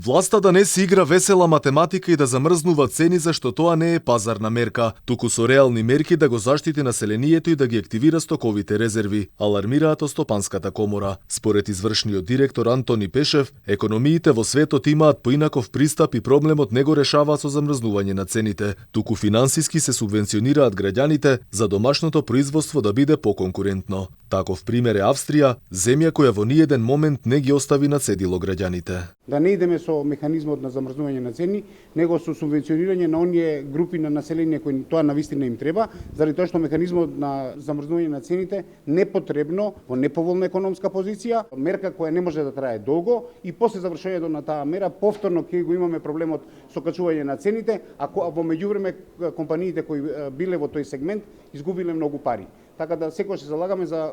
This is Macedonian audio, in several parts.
Власта да не си игра весела математика и да замрзнува цени зашто тоа не е пазарна мерка, туку со реални мерки да го заштити населението и да ги активира стоковите резерви, алармираат од Стопанската комора. Според извршниот директор Антони Пешев, економиите во светот имаат поинаков пристап и проблемот не го решаваат со замрзнување на цените, туку финансиски се субвенционираат граѓаните за домашното производство да биде поконкурентно. Таков пример е Австрија, земја која во ниеден момент не ги остави на цедило граѓаните. Да не идеме со механизмот на замрзнување на цени, него со субвенционирање на оние групи на население кои тоа навистина им треба, заради тоа што механизмот на замрзнување на цените непотребно во неповолна економска позиција, мерка која не може да трае долго и после завршувањето на таа мера повторно ќе го имаме проблемот со качување на цените, а во меѓувреме компаниите кои биле во тој сегмент изгубиле многу пари. Така да секогаш се залагаме за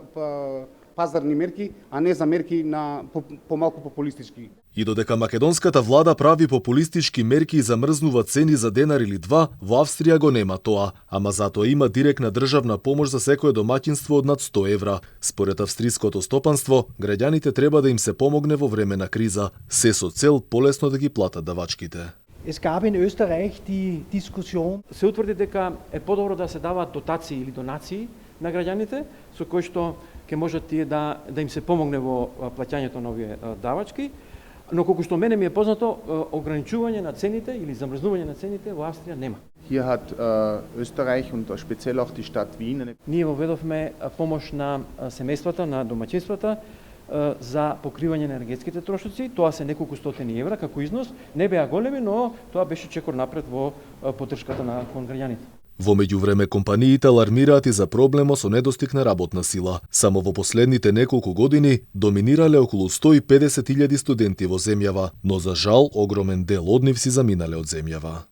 пазарни мерки, а не за мерки на помалку популистички. И додека македонската влада прави популистички мерки и замрзнува цени за денар или два, во Австрија го нема тоа, ама затоа има директна државна помош за секое домаќинство од над 100 евра. Според австриското стопанство, граѓаните треба да им се помогне во време на криза, се со цел полесно да ги платат давачките. Es gab in Österreich die Diskussion. Се утврди дека е подобро да се даваат дотации или донации на граѓаните, со кои што ќе можат тие да им се помогне во плаќањето на овие давачки, но колку што мене ми е познато, ограничување на цените или замрзнување на цените во Австрија нема. Hier hat Österreich und speziell auch die Stadt Wien Ние воведовме помош на семејствата, на домаќинствата за покривање на енергетските трошоци. Тоа се неколку стотини евра како износ, не беа големи, но тоа беше чекор напред во поддршката на кон граѓаните. Во меѓувреме компаниите алармираат и за проблемот со недостиг на работна сила. Само во последните неколку години доминирале околу 150.000 студенти во земјава, но за жал огромен дел од нив си заминале од земјава.